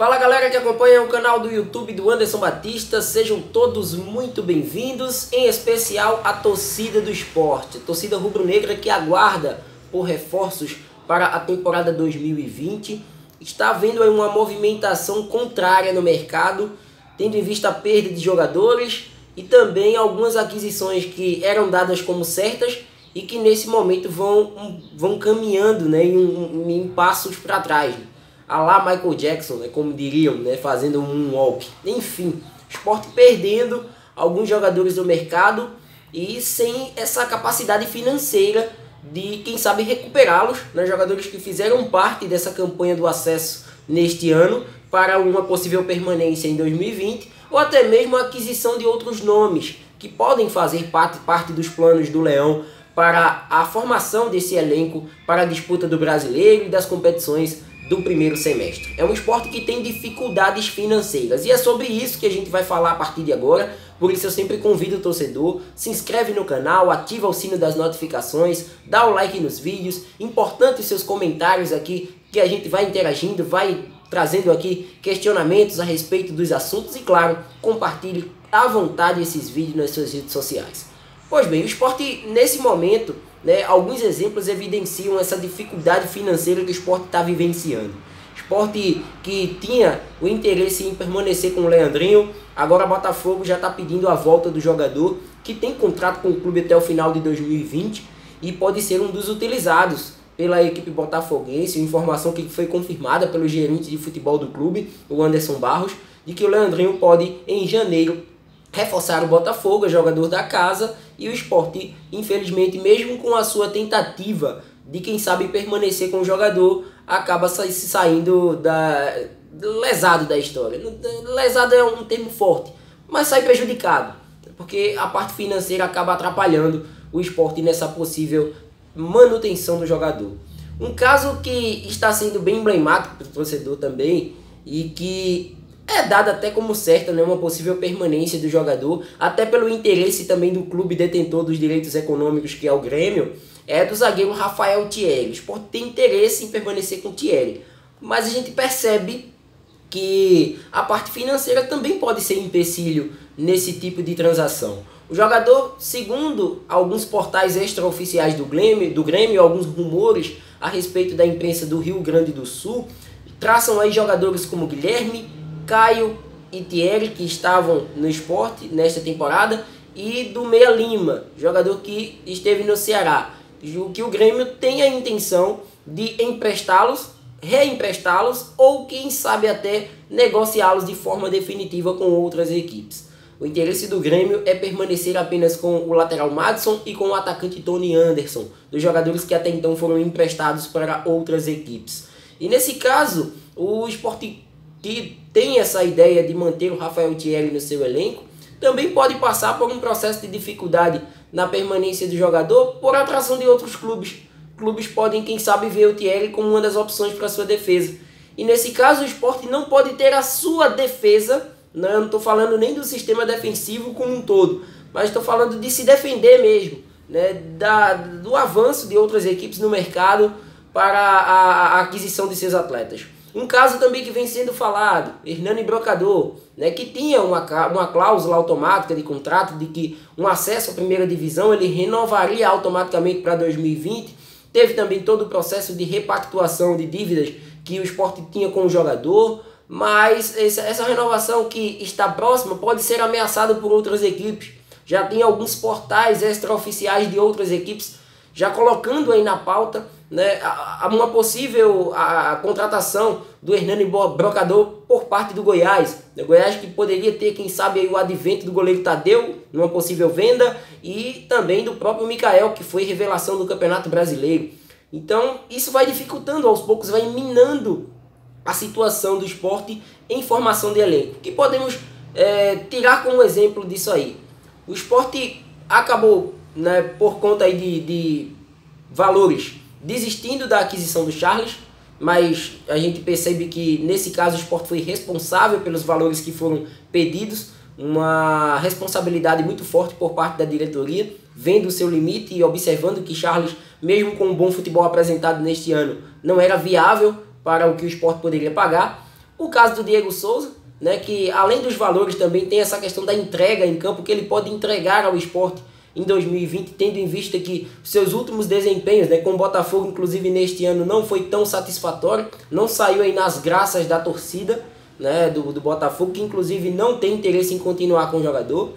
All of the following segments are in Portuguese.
Fala galera que acompanha o canal do YouTube do Anderson Batista, sejam todos muito bem-vindos, em especial a torcida do esporte, a torcida rubro-negra que aguarda por reforços para a temporada 2020, está havendo aí uma movimentação contrária no mercado, tendo em vista a perda de jogadores e também algumas aquisições que eram dadas como certas e que nesse momento vão caminhando, né, em passos para trás. A lá Michael Jackson, né, como diriam, né, fazendo um moonwalk. Enfim, o esporte perdendo alguns jogadores do mercado e sem essa capacidade financeira de, quem sabe, recuperá-los, né, jogadores que fizeram parte dessa campanha do acesso neste ano para uma possível permanência em 2020 ou até mesmo a aquisição de outros nomes que podem fazer parte dos planos do Leão para a formação desse elenco para a disputa do Brasileiro e das competições do primeiro semestre. É um esporte que tem dificuldades financeiras e é sobre isso que a gente vai falar a partir de agora. Por isso eu sempre convido o torcedor, se inscreve no canal, ativa o sino das notificações, dá o like nos vídeos, importante os seus comentários aqui que a gente vai interagindo, vai trazendo aqui questionamentos a respeito dos assuntos e claro, compartilhe à vontade esses vídeos nas suas redes sociais. Pois bem, o esporte nesse momento, né, alguns exemplos evidenciam essa dificuldade financeira que o esporte está vivenciando. Esporte que tinha o interesse em permanecer com o Leandrinho, agora o Botafogo já está pedindo a volta do jogador, que tem contrato com o clube até o final de 2020 e pode ser um dos utilizados pela equipe botafoguense. Informação que foi confirmada pelo gerente de futebol do clube, o Anderson Barros, de que o Leandrinho pode, em janeiro, reforçar o Botafogo, é jogador da casa, e o esporte, infelizmente, mesmo com a sua tentativa de, quem sabe, permanecer com o jogador, acaba saindo lesado da história. Lesado é um termo forte, mas sai prejudicado, porque a parte financeira acaba atrapalhando o esporte nessa possível manutenção do jogador. Um caso que está sendo bem emblemático para o torcedor também, e que é dada até como certa, né, uma possível permanência do jogador, até pelo interesse também do clube detentor dos direitos econômicos, que é o Grêmio, é do zagueiro Rafael Thierry. O esporte tem interesse em permanecer com o Thierry, mas a gente percebe que a parte financeira também pode ser empecilho nesse tipo de transação. O jogador, segundo alguns portais extraoficiais do Grêmio, alguns rumores a respeito da imprensa do Rio Grande do Sul, traçam aí jogadores como Guilherme, Caio e Thierry, que estavam no esporte nesta temporada, e do Meia Lima, jogador que esteve no Ceará, que o Grêmio tem a intenção de emprestá-los, reemprestá-los ou quem sabe até negociá-los de forma definitiva com outras equipes. O interesse do Grêmio é permanecer apenas com o lateral Madison e com o atacante Tony Anderson, dos jogadores que até então foram emprestados para outras equipes. E nesse caso, o Sport, que tem essa ideia de manter o Rafael Thierry no seu elenco, também pode passar por um processo de dificuldade na permanência do jogador por atração de outros clubes. Clubes podem, quem sabe, ver o Thierry como uma das opções para a sua defesa. E nesse caso o Sport não pode ter a sua defesa, né? Eu não estou falando nem do sistema defensivo como um todo, mas estou falando de se defender mesmo, né? Do avanço de outras equipes no mercado para a aquisição de seus atletas. Um caso também que vem sendo falado, Hernani Brocador, né, que tinha uma cláusula automática de contrato de que um acesso à primeira divisão ele renovaria automaticamente para 2020. Teve também todo o processo de repactuação de dívidas que o Sport tinha com o jogador, mas essa renovação que está próxima pode ser ameaçada por outras equipes. Já tem alguns portais extraoficiais de outras equipes já colocando aí na pauta, né, uma possível contratação do Hernani Brocador por parte do Goiás. O Goiás que poderia ter, quem sabe, aí o advento do goleiro Tadeu, numa possível venda, e também do próprio Mikael, que foi revelação do Campeonato Brasileiro. Então isso vai dificultando aos poucos, vai minando a situação do esporte em formação de elenco. Que podemos tirar como exemplo disso aí? O esporte acabou, né, por conta aí de valores, desistindo da aquisição do Charles, mas a gente percebe que nesse caso o Sport foi responsável pelos valores que foram pedidos, uma responsabilidade muito forte por parte da diretoria, vendo o seu limite e observando que Charles, mesmo com um bom futebol apresentado neste ano, não era viável para o que o Sport poderia pagar. O caso do Diego Souza, né, que além dos valores também tem essa questão da entrega em campo, que ele pode entregar ao Sport em 2020, tendo em vista que seus últimos desempenhos, né, com o Botafogo, inclusive neste ano, não foi tão satisfatório, não saiu aí nas graças da torcida, né, do Botafogo, que inclusive não tem interesse em continuar com o jogador.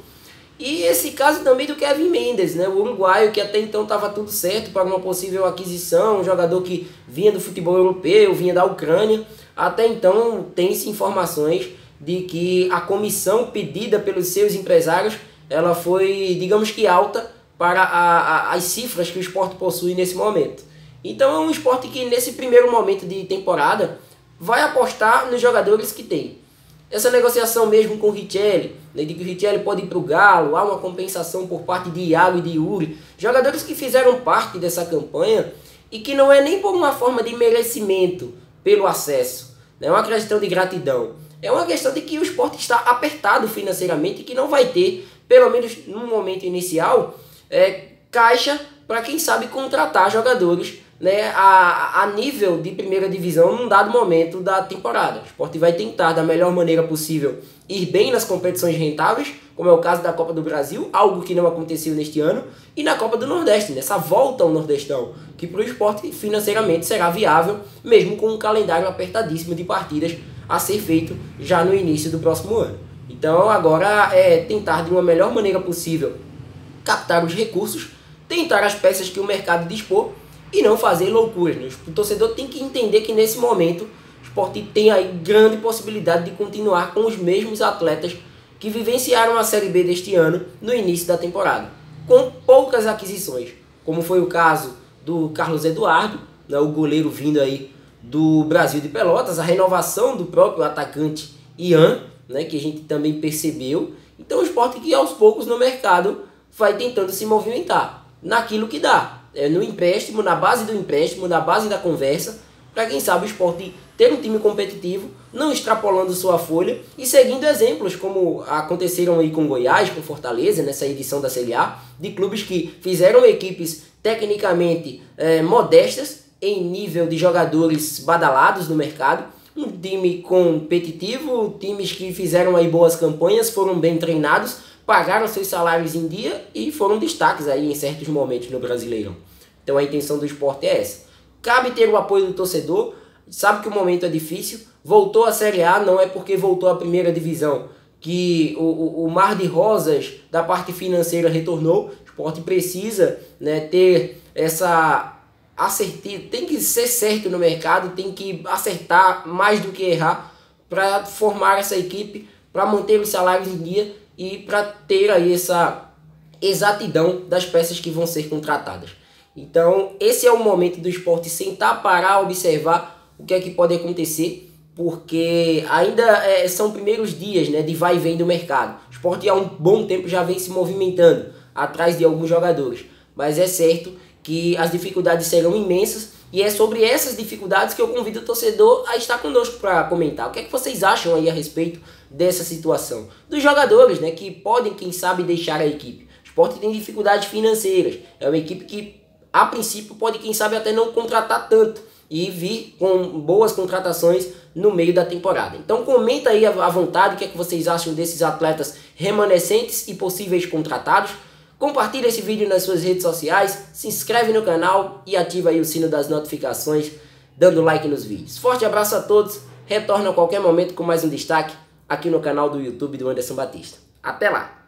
E esse caso também do Kevin Mendes, né, o uruguaio, que até então estava tudo certo para uma possível aquisição, um jogador que vinha do futebol europeu, vinha da Ucrânia. Até então tem-se informações de que a comissão pedida pelos seus empresários, ela foi, digamos que alta para as cifras que o Sport possui nesse momento. Então é um Sport que nesse primeiro momento de temporada vai apostar nos jogadores que tem. Essa negociação mesmo com o Richelli, né, de que o Richelli pode ir para o Galo, há uma compensação por parte de Iago e de Yuri, jogadores que fizeram parte dessa campanha e que não é nem por uma forma de merecimento pelo acesso, não é uma questão de gratidão, é uma questão de que o Sport está apertado financeiramente e que não vai ter, pelo menos no momento inicial, caixa para quem sabe contratar jogadores, né, a nível de primeira divisão num dado momento da temporada. O Sport vai tentar da melhor maneira possível ir bem nas competições rentáveis, como é o caso da Copa do Brasil, algo que não aconteceu neste ano, e na Copa do Nordeste, nessa volta ao Nordestão, que para o Sport financeiramente será viável, mesmo com um calendário apertadíssimo de partidas a ser feito já no início do próximo ano. Então agora é tentar de uma melhor maneira possível captar os recursos, tentar as peças que o mercado dispor e não fazer loucuras, né? O torcedor tem que entender que nesse momento o Sport tem aí grande possibilidade de continuar com os mesmos atletas que vivenciaram a Série B deste ano no início da temporada, com poucas aquisições, como foi o caso do Carlos Eduardo, né, o goleiro vindo aí do Brasil de Pelotas, a renovação do próprio atacante Ian, né, que a gente também percebeu. Então o Sport que aos poucos no mercado vai tentando se movimentar naquilo que dá, no empréstimo, na base do empréstimo, na base da conversa, para quem sabe o Sport ter um time competitivo, não extrapolando sua folha e seguindo exemplos como aconteceram aí com Goiás, com Fortaleza, nessa edição da Série A, de clubes que fizeram equipes tecnicamente modestas, em nível de jogadores badalados no mercado, um time competitivo, times que fizeram aí boas campanhas, foram bem treinados, pagaram seus salários em dia e foram destaques aí em certos momentos no Brasileirão. Então a intenção do Sport é essa. Cabe ter o apoio do torcedor, sabe que o momento é difícil, voltou à Série A, não é porque voltou à primeira divisão que o mar de rosas da parte financeira retornou. O Sport precisa, né, ter essa assertivo, tem que ser certo no mercado, tem que acertar mais do que errar para formar essa equipe, para manter os salários em dia e para ter aí essa exatidão das peças que vão ser contratadas. Então esse é o momento do Sport sentar, parar, observar o que é que pode acontecer, porque ainda são primeiros dias, né, de vai e vem do mercado. O Sport há um bom tempo já vem se movimentando atrás de alguns jogadores, mas é certo que as dificuldades serão imensas e é sobre essas dificuldades que eu convido o torcedor a estar conosco para comentar. O que é que vocês acham aí a respeito dessa situação? Dos jogadores, né, que podem, quem sabe, deixar a equipe. O Sport tem dificuldades financeiras, é uma equipe que, a princípio, pode, quem sabe, até não contratar tanto e vir com boas contratações no meio da temporada. Então comenta aí à vontade o que é que vocês acham desses atletas remanescentes e possíveis contratados. Compartilhe esse vídeo nas suas redes sociais, se inscreve no canal e ativa aí o sino das notificações, dando like nos vídeos. Forte abraço a todos, retorno a qualquer momento com mais um destaque aqui no canal do YouTube do Anderson Batista. Até lá!